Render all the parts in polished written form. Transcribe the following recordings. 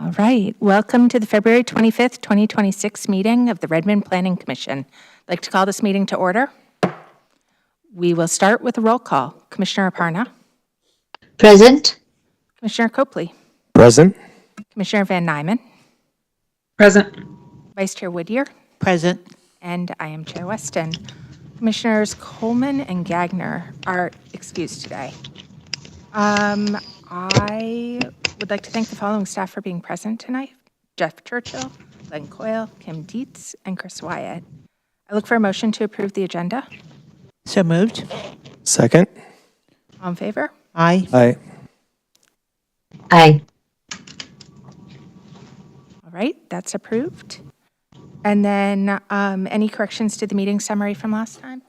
All right. Welcome to the February 25th, 2026 meeting of the Redmond Planning Commission. I'd like to call this meeting to order. We will start with a roll call. Commissioner Aparna. Present. Commissioner Copley. Present. Commissioner Van Nyman. Present. Vice Chair Whittier. Present. And I am Chair Weston. Commissioners Coleman and Gagner are excused today. I would like to thank the following staff for being present tonight: Jeff Churchill, Glenn Coyle, Kim Dietz, and Chris Wyatt. I look for a motion to approve the agenda. So moved. Second. All in favor? Aye. Aye. Aye. All right, that's approved. And then any corrections to the meeting summary from last time?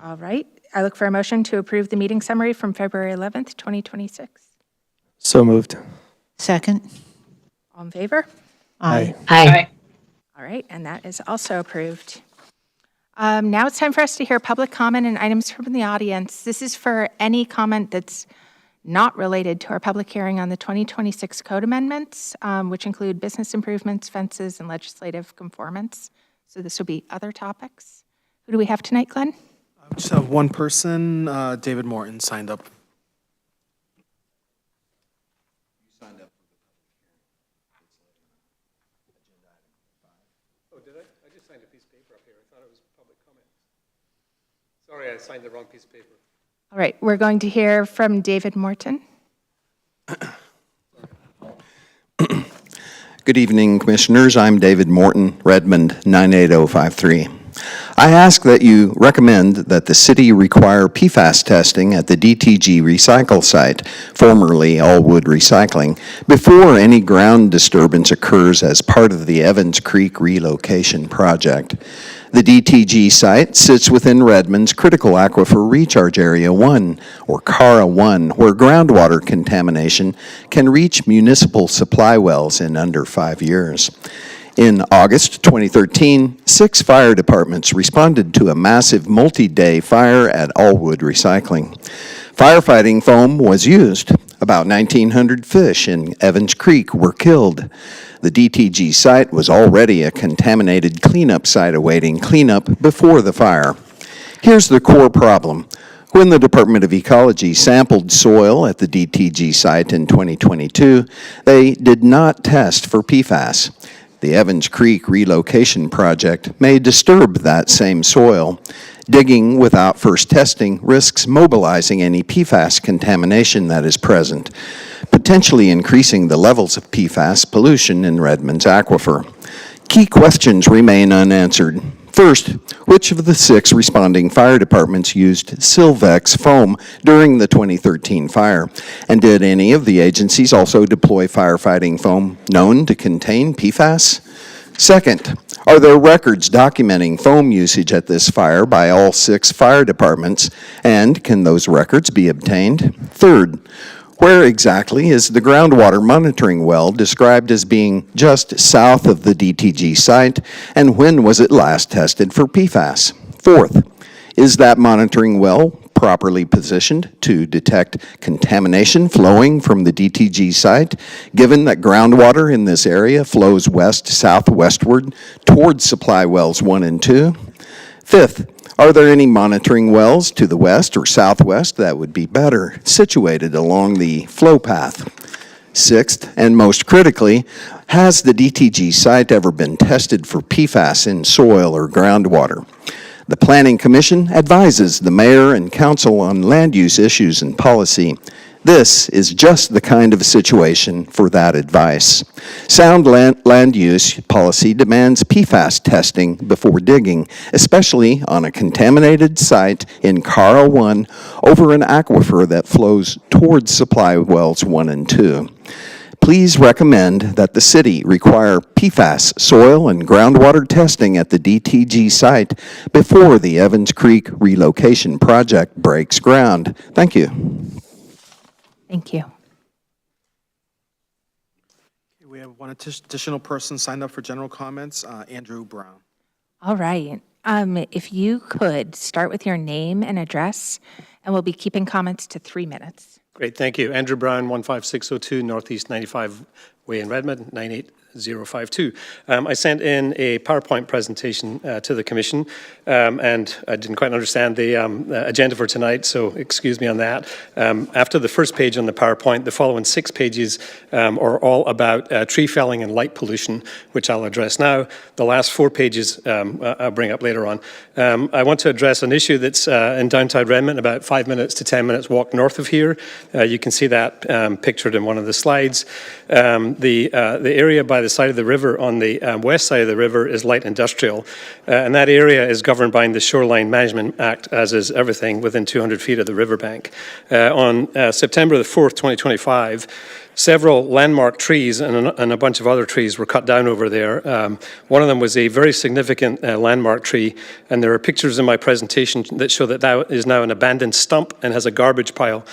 All right, I look for a motion to approve the meeting summary from February 11th, 2026. So moved. Second. All in favor? Aye. Aye. All right, and that is also approved. Now it's time for us to hear public comment and items from the audience. This is for any comment that's not related to our public hearing on the 2026 code amendments, which include business improvements, fences, and legislative conformance. So this will be other topics. Who do we have tonight, Glenn? I just have one person, David Morton, signed up. You signed up for the public hearing. Agenda item 5. Oh, did I? I just signed a piece of paper up here. I thought it was public comment. Sorry, I signed the wrong piece of paper. All right, we're going to hear from David Morton. Good evening, Commissioners. I'm David Morton, Redmond 98053. I ask that you recommend that the city require PFAS testing at the DTG recycle site, formerly Allwood Recycling, before any ground disturbance occurs as part of the Evans Creek relocation project. The DTG site sits within Redmond's Critical Aquifer Recharge Area 1, or CARA 1, where groundwater contamination can reach municipal supply wells in under 5 years. In August 2013, 6 fire departments responded to a massive multi-day fire at Allwood Recycling. Firefighting foam was used. About 1,900 fish in Evans Creek were killed. The DTG site was already a contaminated cleanup site awaiting cleanup before the fire. Here's the core problem. When the Department of Ecology sampled soil at the DTG site in 2022, they did not test for PFAS. The Evans Creek relocation project may disturb that same soil. Digging without first testing risks mobilizing any PFAS contamination that is present, potentially increasing the levels of PFAS pollution in Redmond's aquifer. Key questions remain unanswered. First, which of the 6 responding fire departments used Silvex foam during the 2013 fire? And did any of the agencies also deploy firefighting foam known to contain PFAS? Second, are there records documenting foam usage at this fire by all 6 fire departments, and can those records be obtained? Third, where exactly is the groundwater monitoring well described as being just south of the DTG site, and when was it last tested for PFAS? Fourth, is that monitoring well properly positioned to detect contamination flowing from the DTG site, given that groundwater in this area flows west-southwestward towards supply wells 1 and 2? Fifth, are there any monitoring wells to the west or southwest that would be better situated along the flow path? Sixth, and most critically, has the DTG site ever been tested for PFAS in soil or groundwater? The Planning Commission advises the mayor and council on land use issues and policy. This is just the kind of situation for that advice. Sound land use policy demands PFAS testing before digging, especially on a contaminated site in CARA 1 over an aquifer that flows towards supply wells 1 and 2. Please recommend that the city require PFAS soil and groundwater testing at the DTG site before the Evans Creek relocation project breaks ground. Thank you. Thank you. Okay, we have one additional person signed up for general comments, Andrew Brown. All right. If you could start with your name and address, and we'll be keeping comments to 3 minutes. Great, thank you. Andrew Brown, 15602 Northeast 95 Way in Redmond, 98052. I sent in a PowerPoint presentation to the Commission, and I didn't quite understand the agenda for tonight, so excuse me on that. After the first page on the PowerPoint, the following 6 pages are all about tree felling and light pollution, which I'll address now. The last 4 pages I'll bring up later on. I want to address an issue that's in downtown Redmond, about 5 minutes to 10 minutes walk north of here. You can see that pictured in one of the slides. The area by the side of the river on the west side of the river is light industrial, and that area is governed by the Shoreline Management Act, as is everything within 200 feet of the riverbank. On September the 4th, 2025, several landmark trees and a bunch of other trees were cut down over there. One of them was a very significant landmark tree, and there are pictures in my presentation that show that that is now an abandoned stump and has a garbage pile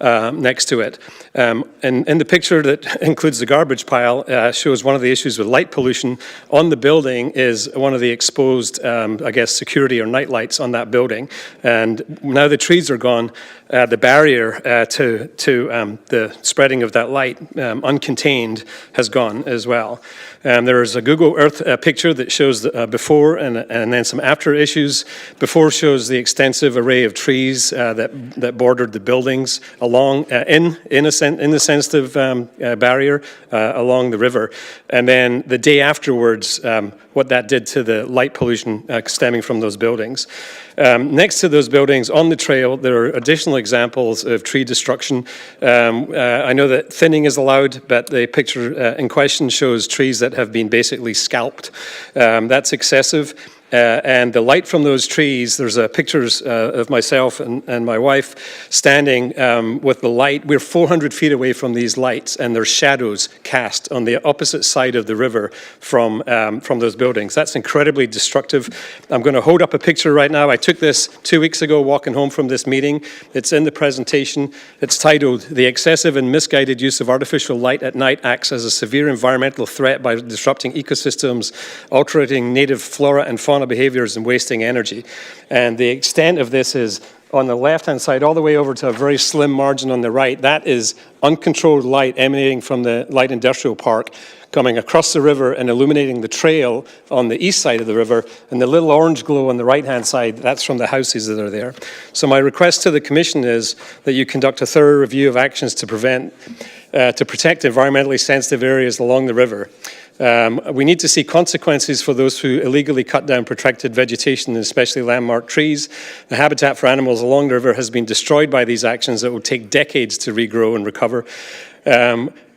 next to it. And in the picture that includes the garbage pile shows one of the issues with light pollution on the building is one of the exposed, I guess, security or night lights on that building. And now the trees are gone, the barrier to the spreading of that light uncontained has gone as well. There is a Google Earth picture that shows the, before and then some after issues. Before shows the extensive array of trees that bordered the buildings along in the sensitive barrier along the river, and then the day afterwards, what that did to the light pollution stemming from those buildings. Next to those buildings on the trail, there are additional examples of tree destruction. I know that thinning is allowed, but the picture in question shows trees that have been basically scalped. That's excessive. And the light from those trees, there's pictures of myself and my wife standing with the light. We're 400 feet away from these lights, and there's shadows cast on the opposite side of the river from those buildings. That's incredibly destructive. I'm going to hold up a picture right now. I took this 2 weeks ago walking home from this meeting. It's in the presentation. It's titled, "The Excessive and Misguided Use of Artificial Light at Night Acts as a Severe Environmental Threat by Disrupting Ecosystems, Altering Native Flora and Fauna Behaviors and Wasting Energy." And the extent of this is on the left-hand side all the way over to a very slim margin on the right. That is uncontrolled light emanating from the light industrial park coming across the river and illuminating the trail on the east side of the river, and the little orange glow on the right-hand side, that's from the houses that are there. So my request to the Commission is that you conduct a thorough review of actions to protect environmentally sensitive areas along the river. We need to see consequences for those who illegally cut down protected vegetation, especially landmark trees. The habitat for animals along the river has been destroyed by these actions that will take decades to regrow and recover.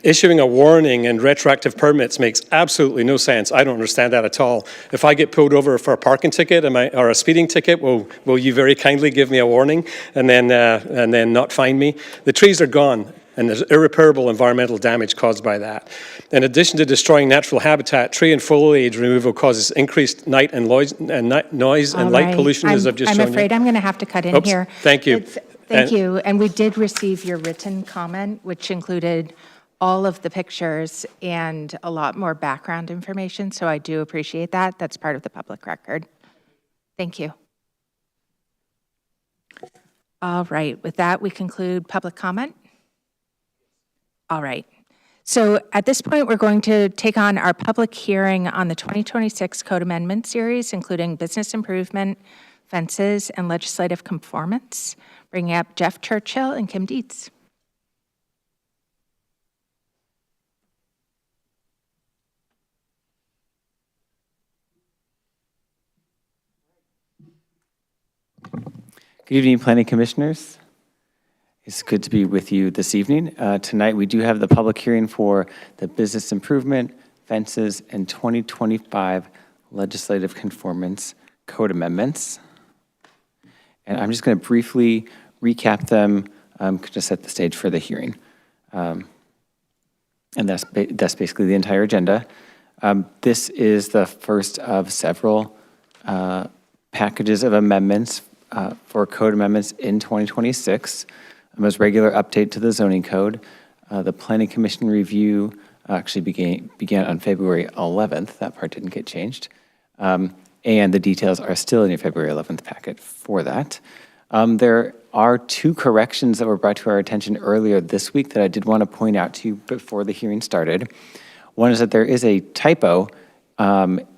Issuing a warning and retroactive permits makes absolutely no sense. I don't understand that at all. If I get pulled over for a parking ticket or a speeding ticket, will you very kindly give me a warning and then not fine me? The trees are gone, and there's irreparable environmental damage caused by that. In addition to destroying natural habitat, tree and foliage removal causes increased night and noise and light pollution, as I've just shown you. I'm afraid I'm going to have to cut in here. Thank you. Thank you. And we did receive your written comment, which included all of the pictures and a lot more background information, so I do appreciate that. That's part of the public record. Thank you. All right, with that, we conclude public comment. All right. So at this point, we're going to take on our public hearing on the 2026 Code Amendment Series, including business improvement, fences, and legislative conformance. Bringing up Jeff Churchill and Kim Dietz. Good evening, Planning Commissioners. It's good to be with you this evening. Tonight, we do have the public hearing for the Business Improvement, Fences, and 2025 Legislative Conformance Code Amendments. And I'm just going to briefly recap them to set the stage for the hearing. And that's basically the entire agenda. This is the first of several packages of amendments for code amendments in 2026. The most regular update to the zoning code. The Planning Commission review actually began on February 11th. That part didn't get changed. And the details are still in your February 11th packet for that. There are two corrections that were brought to our attention earlier this week that I did want to point out to you before the hearing started. One is that there is a typo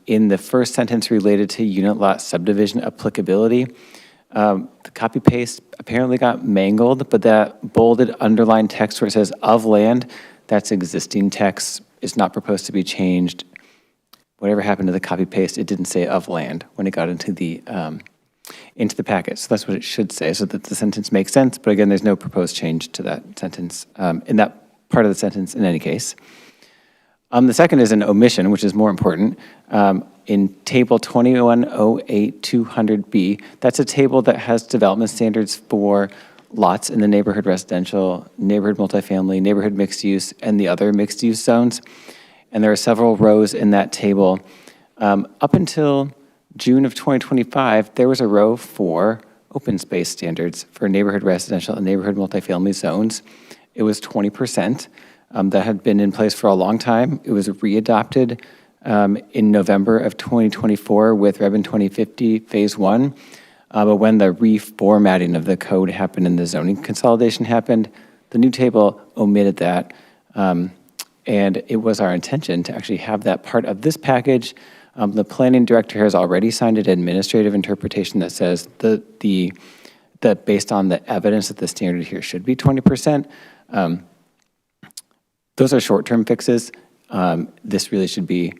in the first sentence related to unit lot subdivision applicability. The copy paste apparently got mangled, but that bolded underlined text where it says of land, that's existing text, is not proposed to be changed. Whatever happened to the copy paste, it didn't say of land when it got into the packet. So that's what it should say, so that the sentence makes sense. But again, there's no proposed change to that sentence, in that part of the sentence in any case. The second is an omission, which is more important. In Table 2108-200B, that's a table that has development standards for lots in the neighborhood residential, neighborhood multifamily, neighborhood mixed use, and the other mixed use zones. And there are several rows in that table. Up until June of 2025, there was a row for open space standards for neighborhood residential and neighborhood multifamily zones. It was 20%. That had been in place for a long time. It was readopted in November of 2024 with Redmond 2050 Phase 1. But when the reformatting of the code happened and the zoning consolidation happened, the new table omitted that. And it was our intention to actually have that part of this package. The planning director has already signed an administrative interpretation that says that based on the evidence that the standard here should be 20%. Those are short-term fixes. This really should be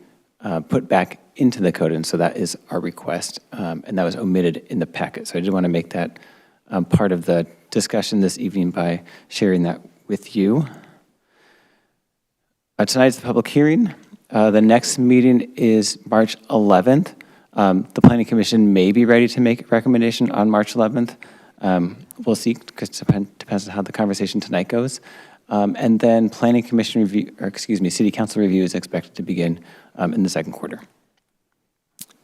put back into the code, and so that is our request, and that was omitted in the packet. So I did want to make that part of the discussion this evening by sharing that with you. Tonight's the public hearing. The next meeting is March 11th. The Planning Commission may be ready to make a recommendation on March 11th. We'll see, because it depends on how the conversation tonight goes. And then Planning Commission review, City Council review is expected to begin in the second quarter.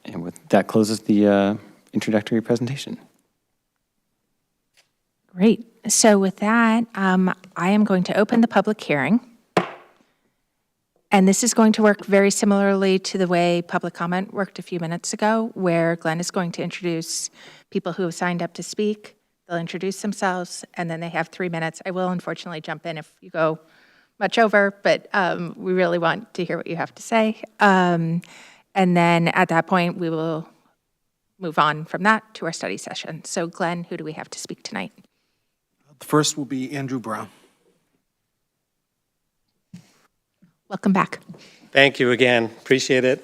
And with that closes the introductory presentation. Great. So with that, I am going to open the public hearing. And this is going to work very similarly to the way public comment worked a few minutes ago, where Glenn is going to introduce people who have signed up to speak. They'll introduce themselves, and then they have 3 minutes. I will unfortunately jump in if you go much over, but we really want to hear what you have to say. And then at that point, we will move on from that to our study session. So Glenn, who do we have to speak tonight? The first will be Andrew Brown. Welcome back. Thank you again. Appreciate it.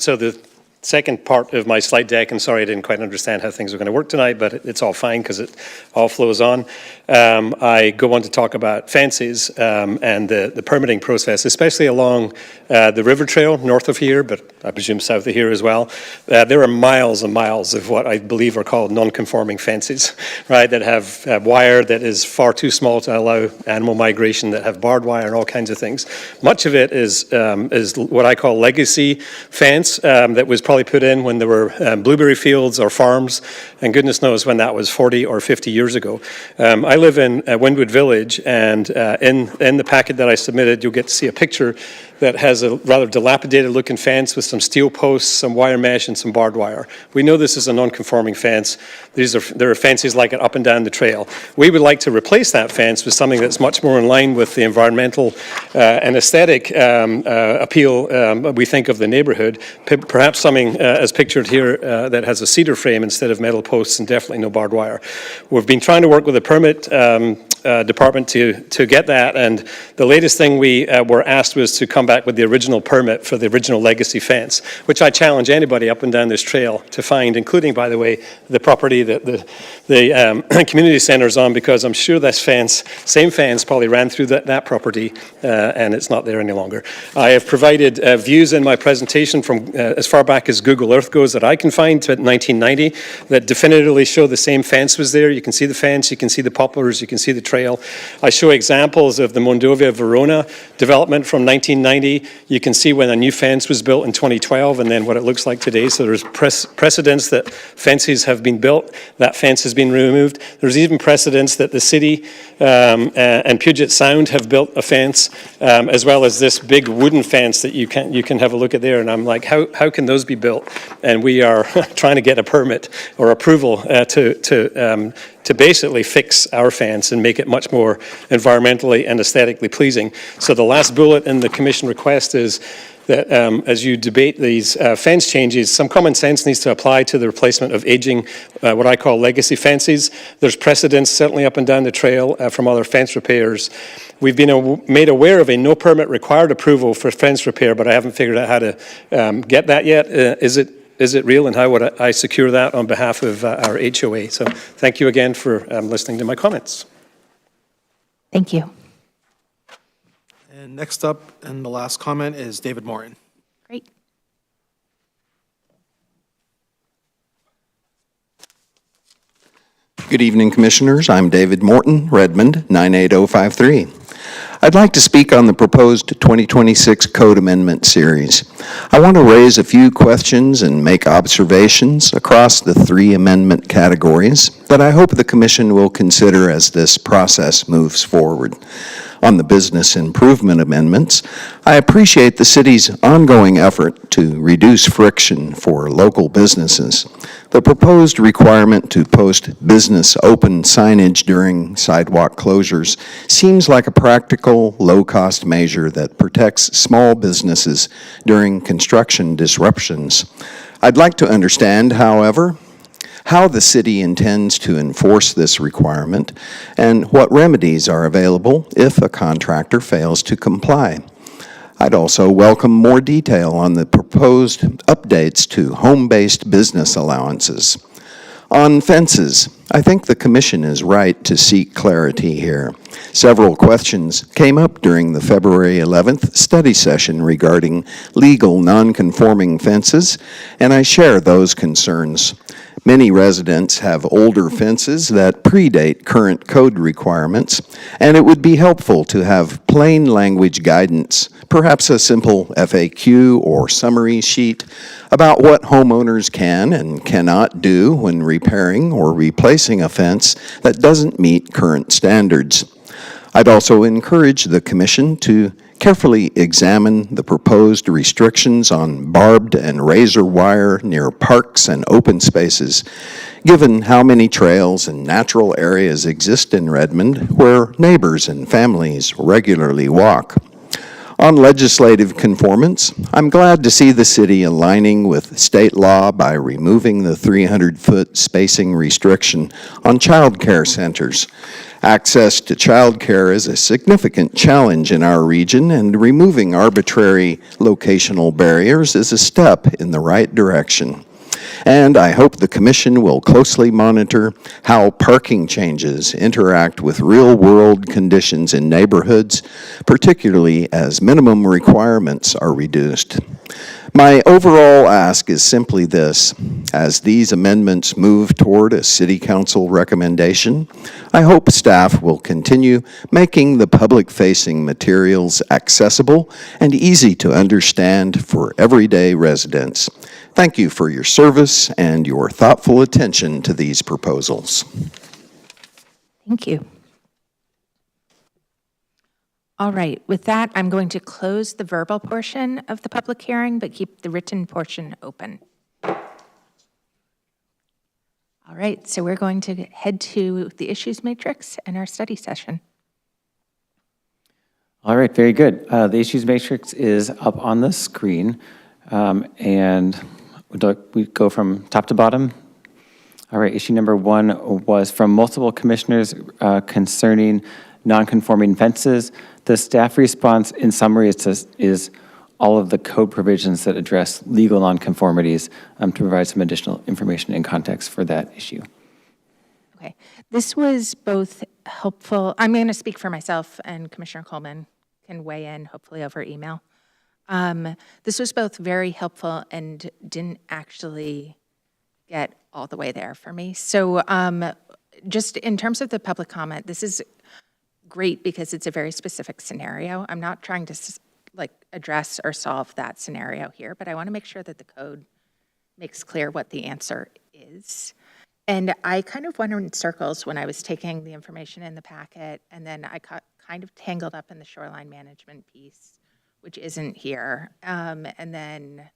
So the second part of my slide deck, and sorry I didn't quite understand how things are going to work tonight, but it's all fine because it all flows on. I go on to talk about fences and the permitting process, especially along the river trail north of here, but I presume south of here as well. There are miles and miles of what I believe are called non-conforming fences, right, that have wire that is far too small to allow animal migration, that have barbed wire and all kinds of things. Much of it is what I call legacy fence that was probably put in when there were blueberry fields or farms, and goodness knows when that was 40 or 50 years ago. I live in Wynwood Village, and in the packet that I submitted, you'll get to see a picture that has a rather dilapidated looking fence with some steel posts, some wire mesh, and some barbed wire. We know this is a non-conforming fence. There are fences like it up and down the trail. We would like to replace that fence with something that's much more in line with the environmental and aesthetic appeal we think of the neighborhood. Perhaps something as pictured here that has a cedar frame instead of metal posts, and definitely no barbed wire. We've been trying to work with the permit department to get that, and the latest thing we were asked was to come back with the original permit for the original legacy fence, which I challenge anybody up and down this trail to find, including, by the way, the property that the community center is on, because I'm sure this fence, same fence, probably ran through that property, and it's not there any longer. I have provided views in my presentation from as far back as Google Earth goes that I can find to 1990 that definitively show the same fence was there. You can see the fence, you can see the poplars, you can see the trail. I show examples of the Mondovia Verona development from 1990. You can see when a new fence was built in 2012 and then what it looks like today. So there's precedents that fences have been built, that fence has been removed. There's even precedents that the city and Puget Sound have built a fence, as well as this big wooden fence that you can have a look at there. And I'm like, how can those be built? And we are trying to get a permit or approval to to basically fix our fence and make it much more environmentally and aesthetically pleasing. So the last bullet in the commission request is that as you debate these fence changes, some common sense needs to apply to the replacement of aging, what I call legacy fences. There's precedents certainly up and down the trail from other fence repairs. We've been made aware of a no permit required approval for fence repair, but I haven't figured out how to get that yet. Is it real, and how would I secure that on behalf of our HOA? So thank you again for listening to my comments. Thank you. And next up, and the last comment, is David Morton. Great. Good evening, Commissioners. I'm David Morton, Redmond, 98053. I'd like to speak on the proposed 2026 Code Amendment Series. I want to raise a few questions and make observations across the 3 amendment categories that I hope the Commission will consider as this process moves forward. On the business improvement amendments, I appreciate the city's ongoing effort to reduce friction for local businesses. The proposed requirement to post business open signage during sidewalk closures seems like a practical, low-cost measure that protects small businesses during construction disruptions. I'd like to understand, however, how the city intends to enforce this requirement, and what remedies are available if a contractor fails to comply. I'd also welcome more detail on the proposed updates to home-based business allowances. On fences, I think the Commission is right to seek clarity here. Several questions came up during the February 11th study session regarding legal non-conforming fences, and I share those concerns. Many residents have older fences that predate current code requirements, and it would be helpful to have plain language guidance, perhaps a simple FAQ or summary sheet about what homeowners can and cannot do when repairing or replacing a fence that doesn't meet current standards. I'd also encourage the Commission to carefully examine the proposed restrictions on barbed and razor wire near parks and open spaces, given how many trails and natural areas exist in Redmond where neighbors and families regularly walk. On legislative conformance, I'm glad to see the city aligning with state law by removing the 300-foot spacing restriction on child care centers. Access to child care is a significant challenge in our region, and removing arbitrary locational barriers is a step in the right direction. And I hope the Commission will closely monitor how parking changes interact with real-world conditions in neighborhoods, particularly as minimum requirements are reduced. My overall ask is simply this: as these amendments move toward a City Council recommendation, I hope staff will continue making the public-facing materials accessible and easy to understand for everyday residents. Thank you for your service and your thoughtful attention to these proposals. Thank you. All right, with that, I'm going to close the verbal portion of the public hearing, but keep the written portion open. All right, so we're going to head to the issues matrix and our study session. All right, very good. The issues matrix is up on the screen, and we go from top to bottom. All right, issue number 1 was from multiple commissioners concerning non-conforming fences. The staff response, in summary, is all of the code provisions that address legal nonconformities to provide some additional information and context for that issue. Okay, this was both helpful. I'm going to speak for myself, and Commissioner Coleman can weigh in, hopefully over email. This was both very helpful and didn't actually get all the way there for me. So just in terms of the public comment, this is great because it's a very specific scenario. I'm not trying to address or solve that scenario here, but I want to make sure that the code makes clear what the answer is. And I kind of went in circles when I was taking the information in the packet, and then I got kind of tangled up in the shoreline management piece, which isn't here. And then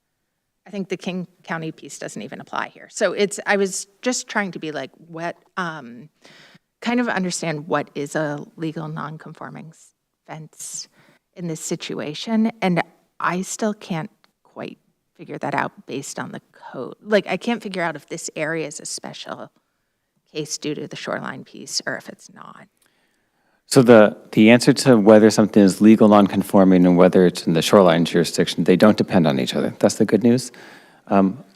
I think the King County piece doesn't even apply here. So I was just trying to be like, kind of understand what is a legal non-conforming fence in this situation. And I still can't quite figure that out based on the code. Like, I can't figure out if this area is a special case due to the shoreline piece or if it's not. So the answer to whether something is legal non-conforming and whether it's in the shoreline jurisdiction, they don't depend on each other. That's the good news.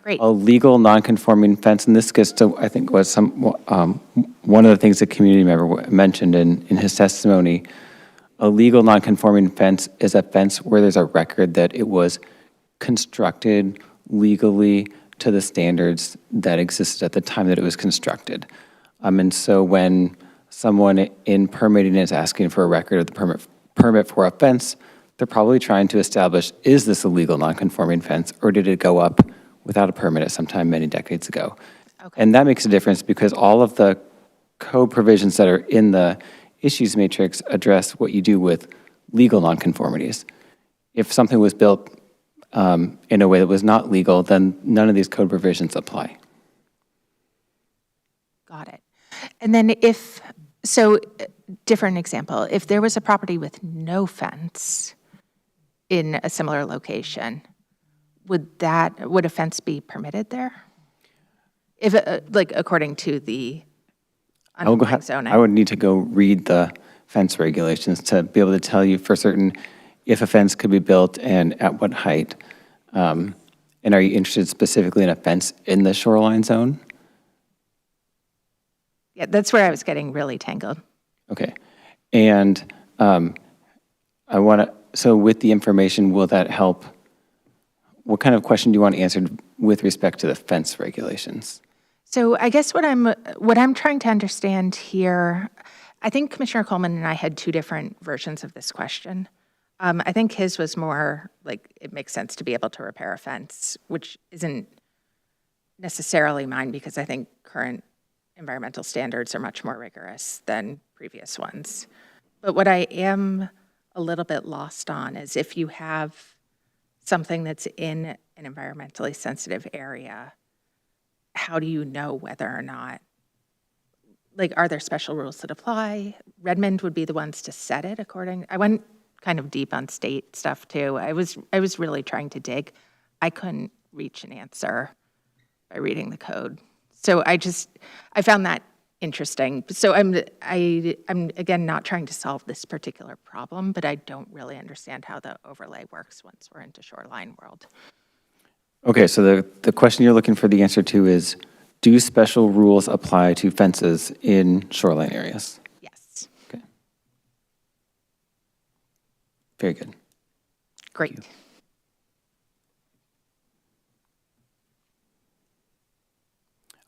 Great. A legal non-conforming fence, and this gets to, I think, was one of the things the community member mentioned in his testimony. A legal non-conforming fence is a fence where there's a record that it was constructed legally to the standards that existed at the time that it was constructed. And so when someone in permitting is asking for a record of the permit for a fence, they're probably trying to establish, is this a legal non-conforming fence, or did it go up without a permit at some time many decades ago? Okay. And that makes a difference because all of the code provisions that are in the issues matrix address what you do with legal nonconformities. If something was built in a way that was not legal, then none of these code provisions apply. Got it. And then different example, if there was a property with no fence in a similar location, would a fence be permitted there? If, like, according to the underlying zoning? I would need to go read the fence regulations to be able to tell you for certain if a fence could be built and at what height. And are you interested specifically in a fence in the shoreline zone? Yeah, that's where I was getting really tangled. Okay. And so with the information, will that help? What kind of question do you want answered with respect to the fence regulations? So I guess what I'm trying to understand here, I think Commissioner Coleman and I had two different versions of this question. I think his was more like, it makes sense to be able to repair a fence, which isn't necessarily mine because I think current environmental standards are much more rigorous than previous ones. But what I am a little bit lost on is if you have something that's in an environmentally sensitive area, how do you know whether or not, like, are there special rules that apply? Redmond would be the ones to set it according, I went kind of deep on state stuff too. I was really trying to dig. I couldn't reach an answer by reading the code. So I found that interesting. So I'm again not trying to solve this particular problem, but I don't really understand how the overlay works once we're into shoreline world. Okay, so the question you're looking for the answer to is, do special rules apply to fences in shoreline areas? Yes. Okay. Very good. Great.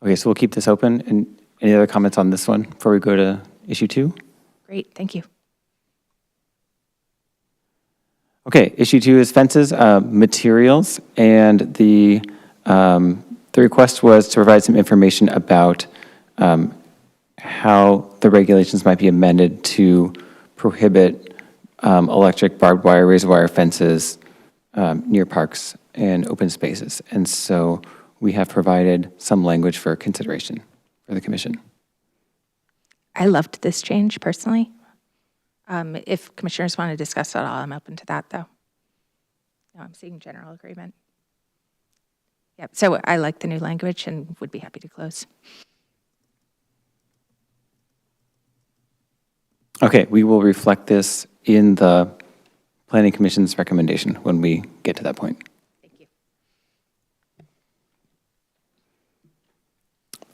Okay, so we'll keep this open. And any other comments on this one before we go to issue 2? Great, thank you. Okay, issue 2 is fences, materials, and the request was to provide some information about how the regulations might be amended to prohibit electric barbed wire, razor wire fences near parks and open spaces. And so we have provided some language for consideration for the commission. I loved this change personally. If commissioners want to discuss that at all, I'm open to that, though. No, I'm seeing general agreement. Yep, so I like the new language and would be happy to close. Okay, we will reflect this in the Planning Commission's recommendation when we get to that point. Thank you.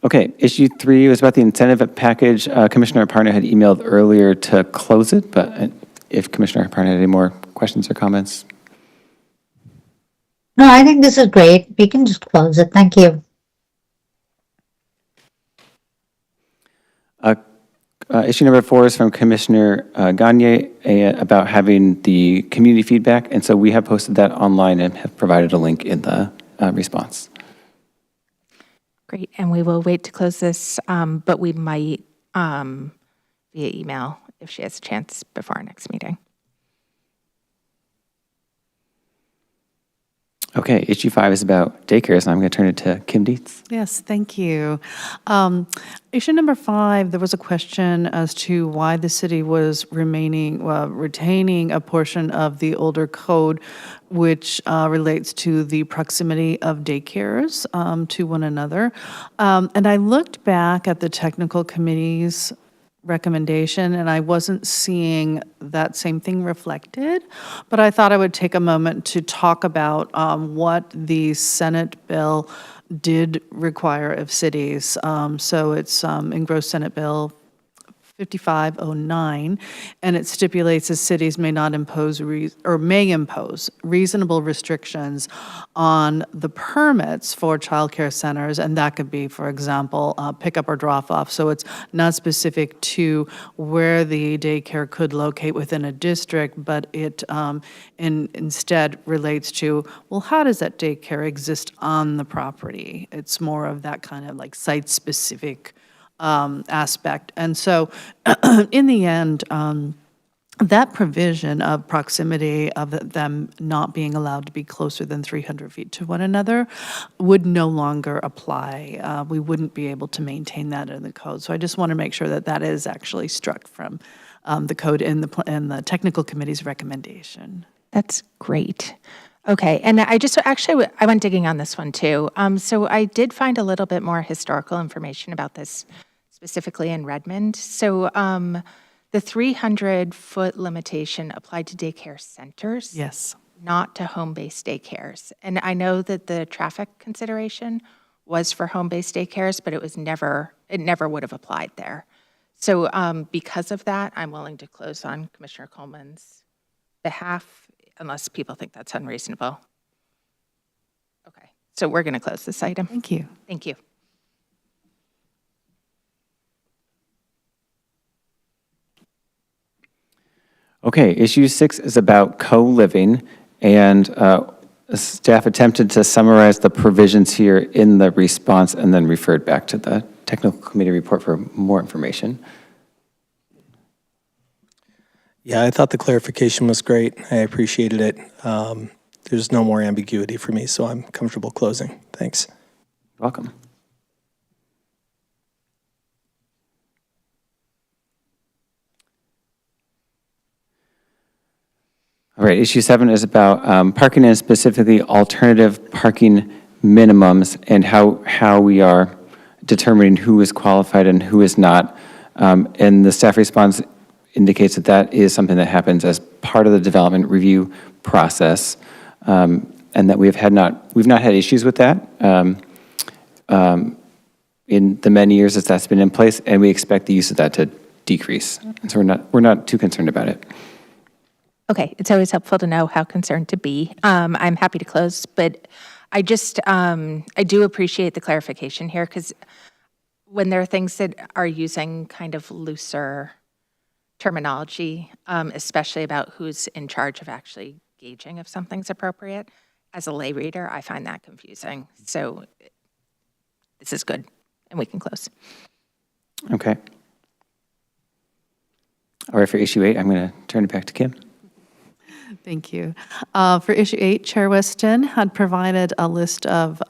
Okay, issue 3 was about the incentive package. Commissioner Aparna had emailed earlier to close it, but if Commissioner Aparna had any more questions or comments. No, I think this is great. We can just close it. Thank you. Issue number 4 is from Commissioner Gagne about having the community feedback, and so we have posted that online and have provided a link in the response. Great, and we will wait to close this, but we might via email if she has a chance before our next meeting. Okay, issue 5 is about daycares, and I'm going to turn it to Kim Dietz. Yes, thank you. Issue number 5, there was a question as to why the city was retaining a portion of the older code, which relates to the proximity of daycares to one another. And I looked back at the technical committee's recommendation, and I wasn't seeing that same thing reflected, but I thought I would take a moment to talk about what the Senate bill did require of cities. So it's in Gross Senate Bill 5509, and it stipulates that cities may not impose may impose reasonable restrictions on the permits for childcare centers, and that could be, for example, pickup or drop off. So it's not specific to where the daycare could locate within a district, but it instead relates to, well, how does that daycare exist on the property? It's more of that kind of like site-specific aspect. And so in the end, that provision of proximity of them not being allowed to be closer than 300 feet to one another would no longer apply. We wouldn't be able to maintain that in the code. So I just want to make sure that that is actually struck from the code in the technical committee's recommendation. That's great. Okay, and I went digging on this one too. So I did find a little bit more historical information about this, specifically in Redmond. So the 300-foot limitation applied to daycare centers. Yes. Not to home-based daycares. And I know that the traffic consideration was for home-based daycares, but it never would have applied there. So because of that, I'm willing to close on Commissioner Coleman's behalf, unless people think that's unreasonable. Okay, so we're going to close this item. Thank you. Thank you. Okay, issue 6 is about co-living, and staff attempted to summarize the provisions here in the response and then referred back to the technical committee report for more information. Yeah, I thought the clarification was great. I appreciated it. There's no more ambiguity for me, so I'm comfortable closing. Thanks. Welcome. All right, issue 7 is about parking and specifically alternative parking minimums and how we are determining who is qualified and who is not. And the staff response indicates that that is something that happens as part of the development review process, and that we've not had issues with that in the many years that that's been in place, and we expect the use of that to decrease. And so we're not too concerned about it. Okay, it's always helpful to know how concerned to be. I'm happy to close, but I do appreciate the clarification here, because when there are things that are using kind of looser terminology, especially about who's in charge of actually gauging if something's appropriate, as a lay reader, I find that confusing. So this is good, and we can close. Okay. All right, for issue 8, I'm going to turn it back to Kim. Thank you. For issue 8, Chair Weston had provided a list of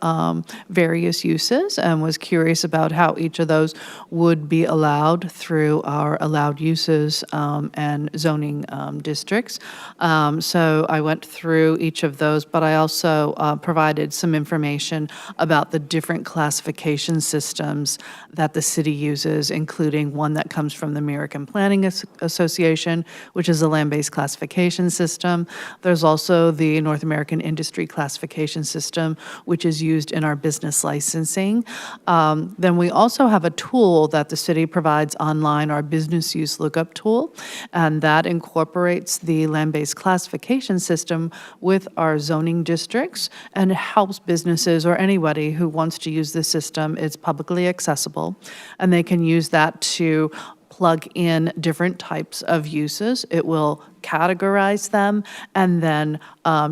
various uses and was curious about how each of those would be allowed through our allowed uses and zoning districts. So I went through each of those, but I also provided some information about the different classification systems that the city uses, including one that comes from the American Planning Association, which is a land-based classification system. There's also the North American Industry Classification System, which is used in our business licensing. Then we also have a tool that the city provides online, our business use lookup tool, and that incorporates the land-based classification system with our zoning districts and helps businesses or anybody who wants to use the system. It's publicly accessible, and they can use that to plug in different types of uses. It will categorize them and then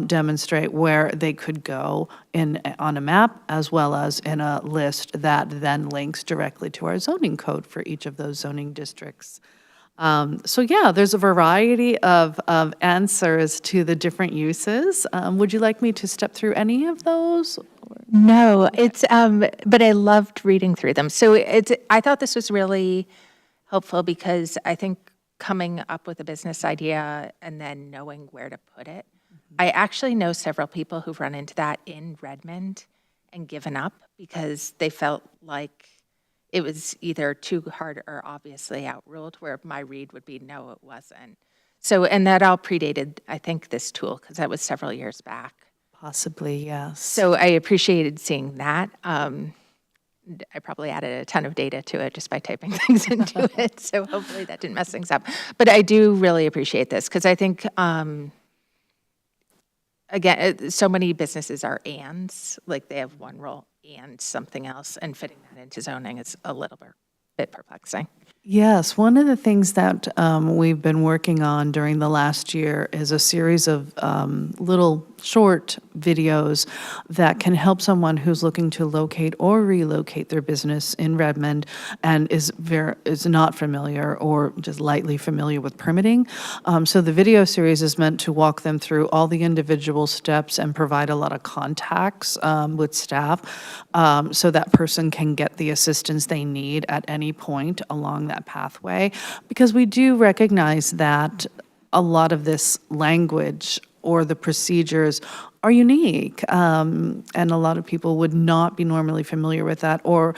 demonstrate where they could go on a map, as well as in a list that then links directly to our zoning code for each of those zoning districts. So yeah, there's a variety of answers to the different uses. Would you like me to step through any of those? No, but I loved reading through them. So I thought this was really helpful because I think coming up with a business idea and then knowing where to put it. I actually know several people who've run into that in Redmond and given up because they felt like it was either too hard or obviously outruled, where my read would be, no, it wasn't. So, and that all predated, I think, this tool, because that was several years back. Possibly, yes. So I appreciated seeing that. I probably added a ton of data to it just by typing things into it, so hopefully that didn't mess things up. But I do really appreciate this, because I think, again, so many businesses are ands, like they have one role and something else, and fitting that into zoning is a little bit perplexing. Yes, one of the things that we've been working on during the last year is a series of little short videos that can help someone who's looking to locate or relocate their business in Redmond and is not familiar or just lightly familiar with permitting. So the video series is meant to walk them through all the individual steps and provide a lot of contacts with staff so that person can get the assistance they need at any point along that pathway. Because we do recognize that a lot of this language or the procedures are unique, and a lot of people would not be normally familiar with that, or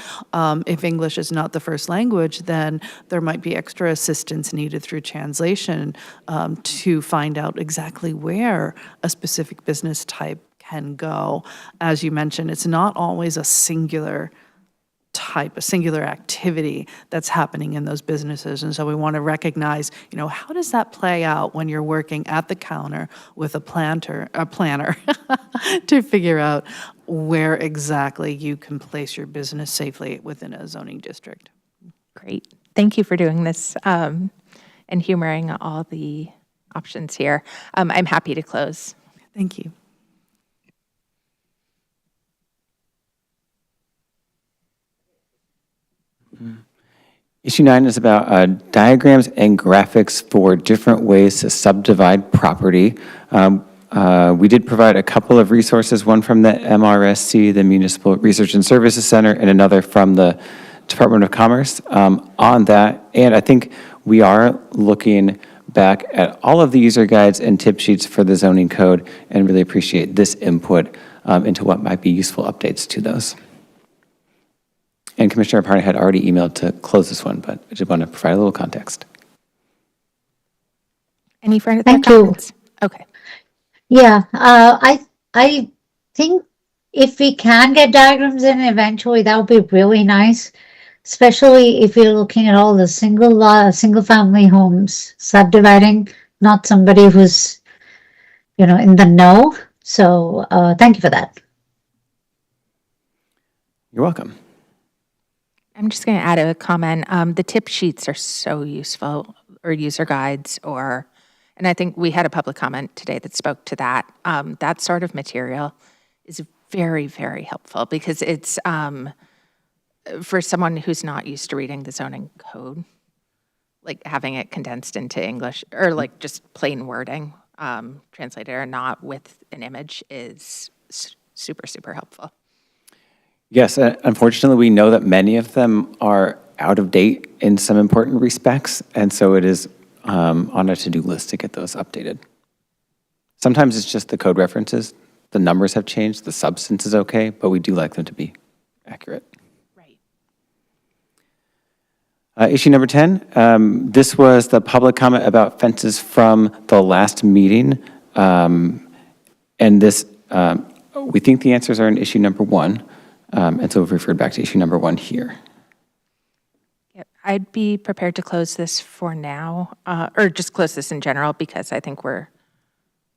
if English is not the first language, then there might be extra assistance needed through translation to find out exactly where a specific business type can go. As you mentioned, it's not always a singular type, a singular activity that's happening in those businesses. And so we want to recognize, how does that play out when you're working at the counter with a planner to figure out where exactly you can place your business safely within a zoning district. Great. Thank you for doing this and humoring all the options here. I'm happy to close. Thank you. Issue 9 is about diagrams and graphics for different ways to subdivide property. We did provide a couple of resources, one from the MRSC, the Municipal Research and Services Center, and another from the Department of Commerce on that. And I think we are looking back at all of the user guides and tip sheets for the zoning code and really appreciate this input into what might be useful updates to those. And Commissioner Parney had already emailed to close this one, but I just want to provide a little context. Any further Thank you. comments? Okay. Yeah, I think if we can get diagrams in eventually, that would be really nice, especially if you're looking at all the single family homes subdividing, not somebody who's, in the know. So thank you for that. You're welcome. I'm just going to add a comment. The tip sheets are so useful, or user guides, and I think we had a public comment today that spoke to that. That sort of material is very, very helpful because it's for someone who's not used to reading the zoning code, like having it condensed into English or like just plain wording, translated or not with an image is super, super helpful. Yes, unfortunately, we know that many of them are out of date in some important respects, and so it is on a to-do list to get those updated. Sometimes it's just the code references. The numbers have changed. The substance is okay, but we do like them to be accurate. Right. Issue number 10, this was the public comment about fences from the last meeting. And this, we think the answers are in issue number 1. And so we've referred back to issue number 1 here. Yep. I'd be prepared to close this for now, or just close this in general, because I think we're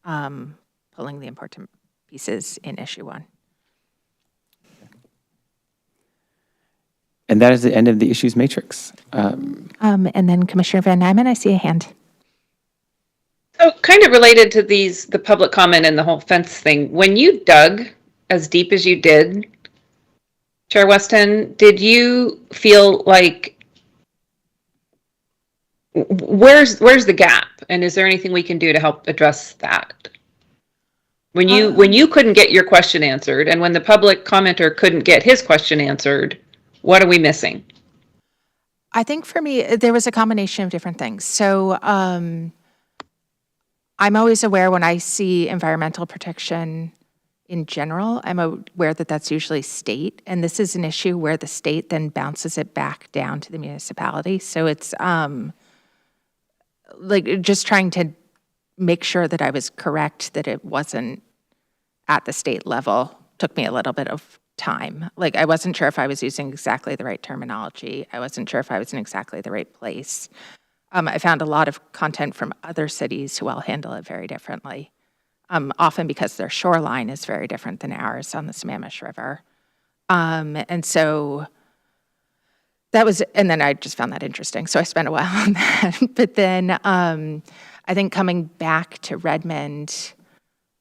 pulling the important pieces in issue 1. And that is the end of the issues matrix. And then Commissioner Van Nymen, I see a hand. So kind of related to the public comment and the whole fence thing, when you dug as deep as you did, Chair Weston, did you feel like Where's the gap? And is there anything we can do to help address that? When you couldn't get your question answered, and when the public commenter couldn't get his question answered, what are we missing? I think for me, there was a combination of different things. So I'm always aware when I see environmental protection in general, I'm aware that that's usually state. And this is an issue where the state then bounces it back down to the municipality. So it's like just trying to make sure that I was correct, that it wasn't at the state level, took me a little bit of time. Like, I wasn't sure if I was using exactly the right terminology. I wasn't sure if I was in exactly the right place. I found a lot of content from other cities who all handle it very differently, often because their shoreline is very different than ours on the Sammamish River. And so that was, and then I just found that interesting. So I spent a while on that. But then I think coming back to Redmond,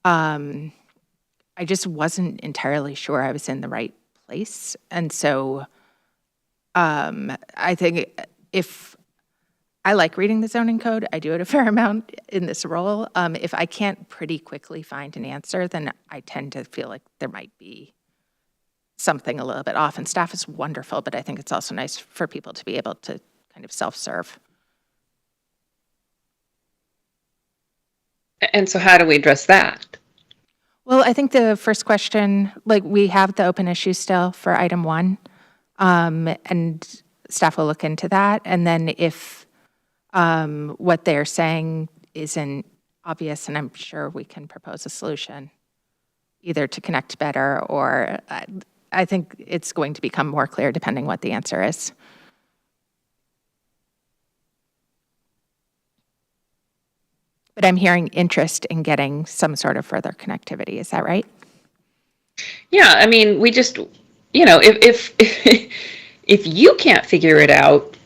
I just wasn't entirely sure I was in the right place. And so I think if I like reading the zoning code, I do it a fair amount in this role. If I can't pretty quickly find an answer, then I tend to feel like there might be something a little bit off. And staff is wonderful, but I think it's also nice for people to be able to kind of self-serve. And so how do we address that? Well, I think the first question, like, we have the open issue still for item 1, and staff will look into that. And then if what they're saying isn't obvious, and I'm sure we can propose a solution, either to connect better or I think it's going to become more clear depending what the answer is. But I'm hearing interest in getting some sort of further connectivity. Is that right? Yeah, I mean, we just, if if you can't figure it out,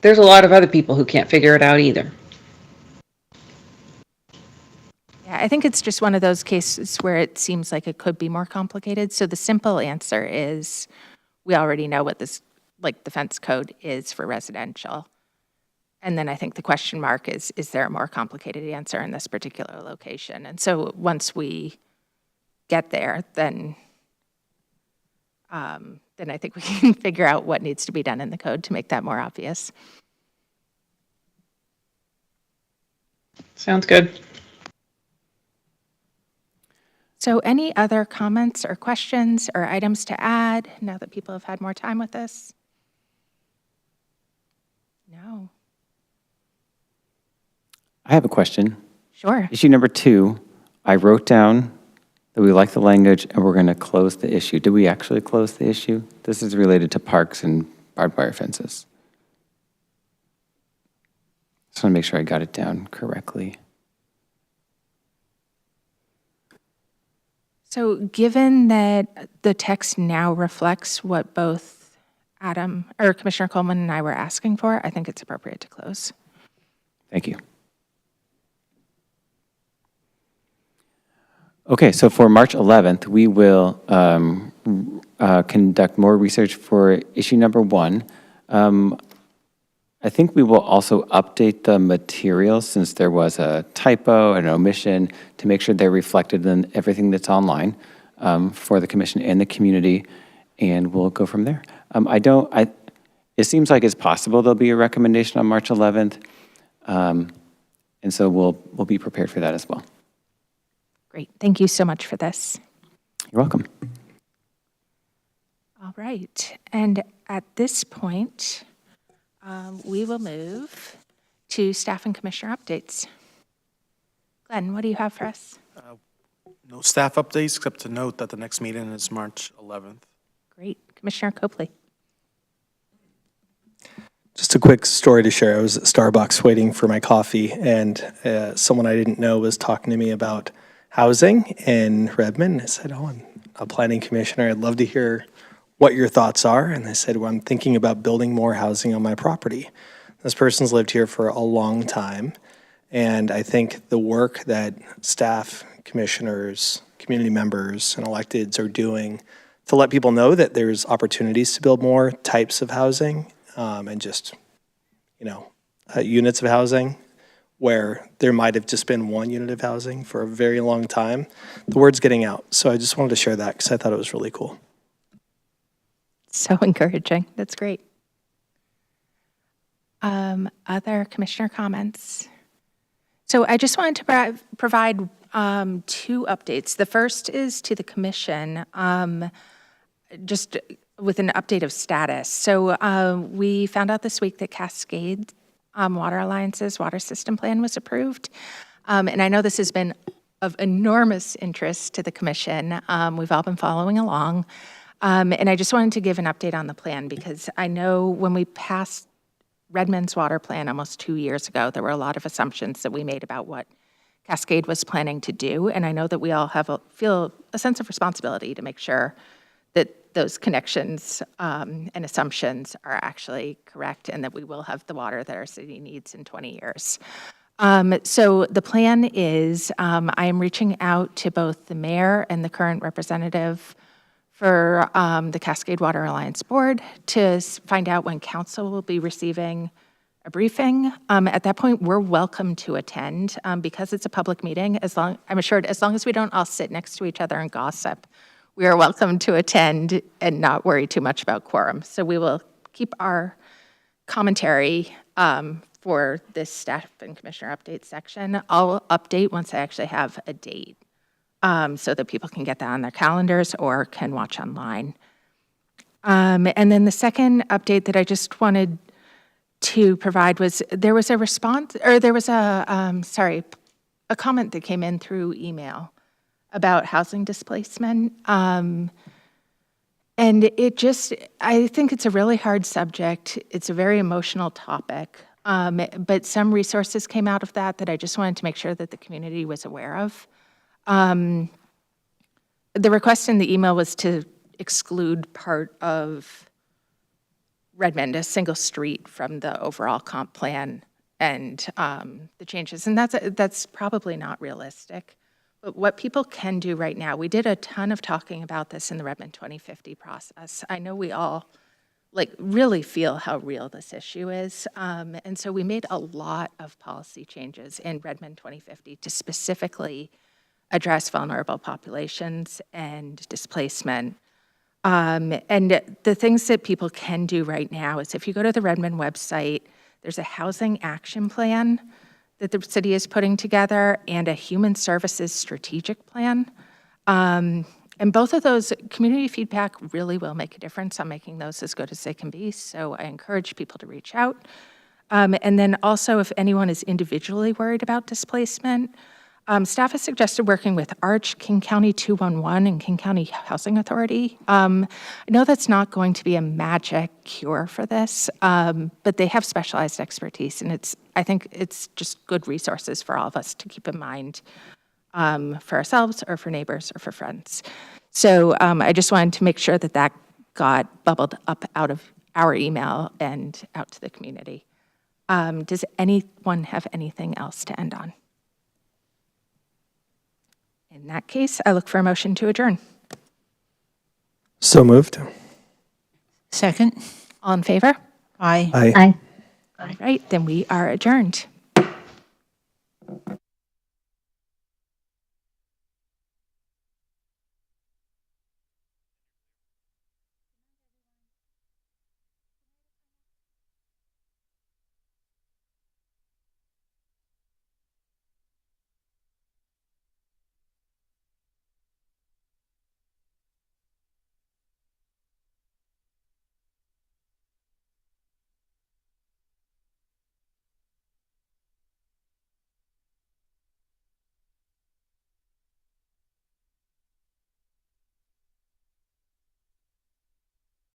there's a lot of other people who can't figure it out either. Yeah, I think it's just one of those cases where it seems like it could be more complicated. So the simple answer is we already know what this, like, the fence code is for residential. And then I think the question mark is there a more complicated answer in this particular location? And so once we get there, then I think we can figure out what needs to be done in the code to make that more obvious. Sounds good. So any other comments or questions or items to add now that people have had more time with this? No. I have a question. Sure. Issue number 2, I wrote down that we like the language and we're going to close the issue. Did we actually close the issue? This is related to parks and barbed wire fences. Just want to make sure I got it down correctly. So given that the text now reflects what both Adam or Commissioner Coleman and I were asking for, I think it's appropriate to close. Thank you. Okay, so for March 11th, we will conduct more research for issue number 1. I think we will also update the materials since there was a typo, an omission, to make sure they're reflected in everything that's online for the commission and the community, and we'll go from there. It seems like it's possible there'll be a recommendation on March 11th, and so we'll be prepared for that as well. Great. Thank you so much for this. You're welcome. All right. And at this point, we will move to staff and commissioner updates. Glenn, what do you have for us? No staff updates, except to note that the next meeting is March 11th. Great. Commissioner Copley. Just a quick story to share. I was at Starbucks waiting for my coffee, and someone I didn't know was talking to me about housing in Redmond. I said, oh, I'm a planning commissioner. I'd love to hear what your thoughts are. And they said, well, I'm thinking about building more housing on my property. This person's lived here for a long time. And I think the work that staff, commissioners, community members, and electeds are doing to let people know that there's opportunities to build more types of housing and just units of housing where there might have just been one unit of housing for a very long time. The word's getting out. So I just wanted to share that because I thought it was really cool. So encouraging. That's great. Other commissioner comments? So I just wanted to provide two updates. The first is to the commission, just with an update of status. So we found out this week that Cascade Water Alliance's water system plan was approved. And I know this has been of enormous interest to the commission. We've all been following along. And I just wanted to give an update on the plan because I know when we passed Redmond's water plan almost 2 years ago, there were a lot of assumptions that we made about what Cascade was planning to do. And I know that we all feel a sense of responsibility to make sure that those connections and assumptions are actually correct and that we will have the water that our city needs in 20 years. So the plan is I am reaching out to both the mayor and the current representative for the Cascade Water Alliance Board to find out when council will be receiving a briefing. At that point, we're welcome to attend because it's a public meeting. I'm assured, as long as we don't all sit next to each other and gossip, we are welcome to attend and not worry too much about quorum. So we will keep our commentary for this staff and commissioner update section. I'll update once I actually have a date so that people can get that on their calendars or can watch online. And then the second update that I just wanted to provide was there was a response, or there was a comment that came in through email about housing displacement. And I think it's a really hard subject. It's a very emotional topic. But some resources came out of that I just wanted to make sure that the community was aware of. The request in the email was to exclude part of Redmond, a single street, from the overall comp plan and the changes. And that's probably not realistic. But what people can do right now, we did a ton of talking about this in the Redmond 2050 process. I know we all really feel how real this issue is. And so we made a lot of policy changes in Redmond 2050 to specifically address vulnerable populations and displacement. And the things that people can do right now is if you go to the Redmond website, there's a housing action plan that the city is putting together and a human services strategic plan. And both of those, community feedback really will make a difference on making those as good as they can be. So I encourage people to reach out. And then also, if anyone is individually worried about displacement, staff has suggested working with ARCH, King County 211, and King County Housing Authority. I know that's not going to be a magic cure for this, but they have specialized expertise, and I think it's just good resources for all of us to keep in mind for ourselves or for neighbors or for friends. So I just wanted to make sure that got bubbled up out of our email and out to the community. Does anyone have anything else to end on? In that case, I look for a motion to adjourn. So moved. Second. All in favor? Aye. Aye. Aye. All right, then we are adjourned.